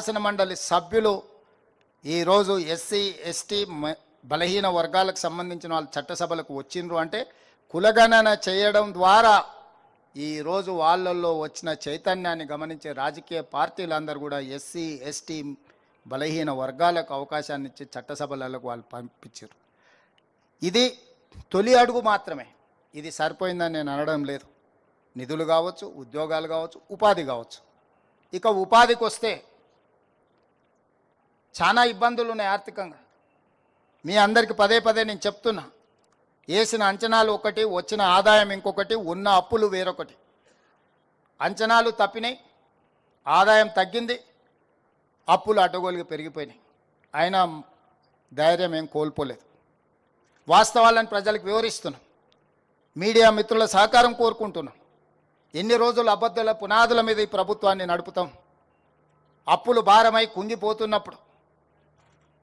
శాసనమండలి సభ్యులు ఈరోజు ఎస్సీ ఎస్టీ బలహీన వర్గాలకు సంబంధించిన వాళ్ళు చట్టసభలకు వచ్చిండ్రు అంటే కులగణన చేయడం ద్వారా ఈరోజు వాళ్ళల్లో వచ్చిన చైతన్యాన్ని గమనించే రాజకీయ పార్టీలందరూ కూడా ఎస్సీ ఎస్టీ బలహీన వర్గాలకు అవకాశాన్ని ఇచ్చి చట్టసభలకు వాళ్ళు పంపించారు. ఇది తొలి అడుగు మాత్రమే. ఇది సరిపోయిందని నేను అనడం లేదు. నిధులు కావచ్చు, ఉద్యోగాలు కావచ్చు, ఉపాధి కావచ్చు. ఇక ఉపాధికి వస్తే చాలా ఇబ్బందులు ఉన్నాయి ఆర్థికంగా. మీ అందరికీ పదే పదే నేను చెప్తున్నా, వేసిన అంచనాలు ఒకటి, వచ్చిన ఆదాయం ఇంకొకటి, ఉన్న అప్పులు వేరొకటి. అంచనాలు తప్పినాయి, ఆదాయం తగ్గింది, అప్పులు అడ్డగోలుగా పెరిగిపోయినాయి. అయినా ధైర్యం ఏం కోల్పోలేదు. వాస్తవాలను ప్రజలకు వివరిస్తున్నాం. మీడియా మిత్రుల సహకారం కోరుకుంటున్నాం. ఎన్ని రోజులు అబద్ధాల పునాదుల మీద ఈ ప్రభుత్వాన్ని నడుపుతాం? అప్పులు భారమై కుంగిపోతున్నప్పుడు,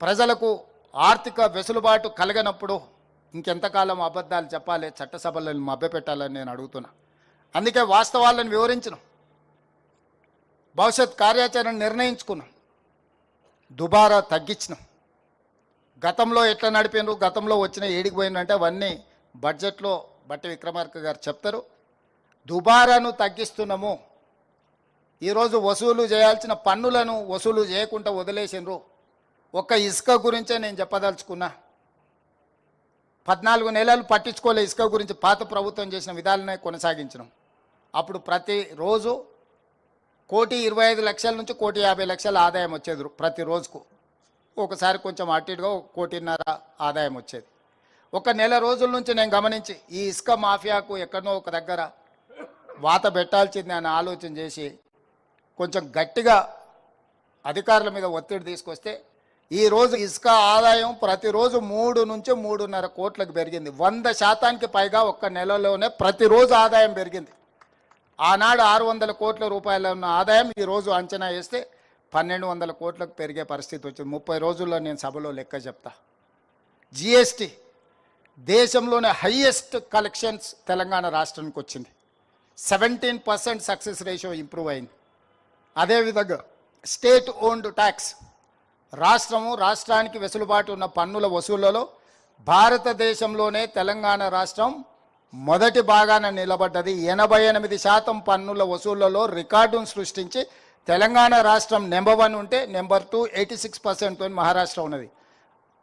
ప్రజలకు ఆర్థిక వెసులుబాటు కలగనప్పుడు ఇంకెంతకాలం అబద్ధాలు చెప్పాలి, చట్టసభలను మభ్యపెట్టాలని నేను అడుగుతున్నా. అందుకే వాస్తవాలను వివరించను, భవిష్యత్ కార్యాచరణ నిర్ణయించుకున్నాం, దుబారా తగ్గించినాం. గతంలో ఎట్లా నడిపినారు, గతంలో వచ్చిన ఏడికి పోయినంటే అవన్నీ బడ్జెట్లో బట్టి విక్రమార్క గారు చెప్తారు. దుబారాను తగ్గిస్తున్నాము. ఈరోజు వసూలు చేయాల్సిన పన్నులను వసూలు చేయకుండా వదిలేసినారు. ఒక్క ఇసుక గురించే నేను చెప్పదలుచుకున్నా. 14 నెలలు పట్టించుకోలే ఇసుక గురించి. పాత ప్రభుత్వం చేసిన విధాలనే కొనసాగించినాం. అప్పుడు ప్రతిరోజు 1,25,00,000 నుంచి 1,50,00,000 ఆదాయం వచ్చేది ప్రతిరోజుకు. ఒకసారి కొంచెం అటు ఇటుగా 1,50,00,000 ఆదాయం వచ్చేది. ఒక నెల రోజుల నుంచి నేను గమనించి ఈ ఇసుక మాఫియాకు ఎక్కడనో ఒక దగ్గర వాత పెట్టాల్సింది అని ఆలోచన చేసి కొంచెం గట్టిగా అధికారుల మీద ఒత్తిడి తీసుకొస్తే ఈరోజు ఇసుక ఆదాయం ప్రతిరోజు 3 నుంచి 3.5 కోట్లకు పెరిగింది. 100% పైగా ఒక్క నెలలోనే ప్రతిరోజు ఆదాయం పెరిగింది. ఆనాడు 600 కోట్ల రూపాయల ఉన్న ఆదాయం ఈరోజు అంచనా వేస్తే 1,200 కోట్లకు పెరిగే పరిస్థితి వచ్చింది. 30 రోజుల్లో నేను సభలో లెక్క చెప్తా. జిఎస్టీ దేశంలోనే హైయెస్ట్ కలెక్షన్స్ తెలంగాణ రాష్ట్రానికి వచ్చింది. 17% సక్సెస్ రేషియో ఇంప్రూవ్ అయింది. అదేవిధంగా స్టేట్ ఓన్డ్ ట్యాక్స్, రాష్ట్రానికి వెసులుబాటు ఉన్న పన్నుల వసూళ్లలో భారతదేశంలోనే తెలంగాణ రాష్ట్రం మొదటి భాగాన నిలబడ్డది. 88% పన్నుల వసూళ్లలో రికార్డును సృష్టించి తెలంగాణ రాష్ట్రం నెంబర్ 1 ఉంటే నెంబర్ 2 86% మహారాష్ట్ర ఉన్నది.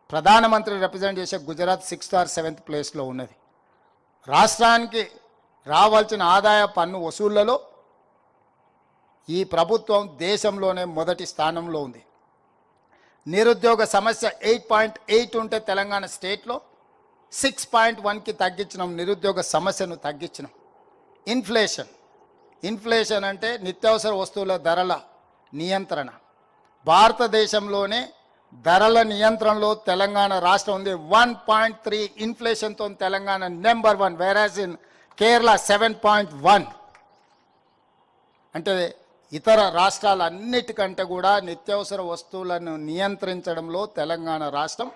ప్రధానమంత్రి రిప్రజెంట్ చేసే గుజరాత్ 6th or 7th ప్లేస్లో ఉన్నది. రాష్ట్రానికి రావాల్సిన ఆదాయ పన్ను వసూళ్లలో ఈ ప్రభుత్వం దేశంలోనే మొదటి స్థానంలో ఉంది. నిరుద్యోగ సమస్య 8.8 ఉంటే తెలంగాణ స్టేట్లో 6.1కి తగ్గించినాం. నిరుద్యోగ సమస్యను తగ్గించినాం. ఇన్ఫ్లేషన్ అంటే నిత్యావసర వస్తువుల ధరల నియంత్రణ. భారతదేశంలోనే ధరల నియంత్రణలో తెలంగాణ రాష్ట్రం ఉంది. 1.3 ఇన్ఫ్లేషన్తో Telangana number 1, average in Kerala 7.1. అంటే ఇతర రాష్ట్రాలన్నిటికంటే కూడా నిత్యావసర వస్తువులను నియంత్రించడంలో తెలంగాణ రాష్ట్రం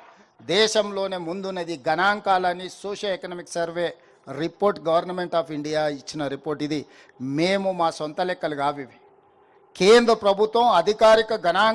దేశంలోనే ముందున్నది. గణాంకాలని socio economic survey report government of India ఇచ్చిన రిపోర్ట్ ఇది. మేము మా సొంత లెక్కలు కావి. కేంద్ర ప్రభుత్వం అధికారిక గణాంక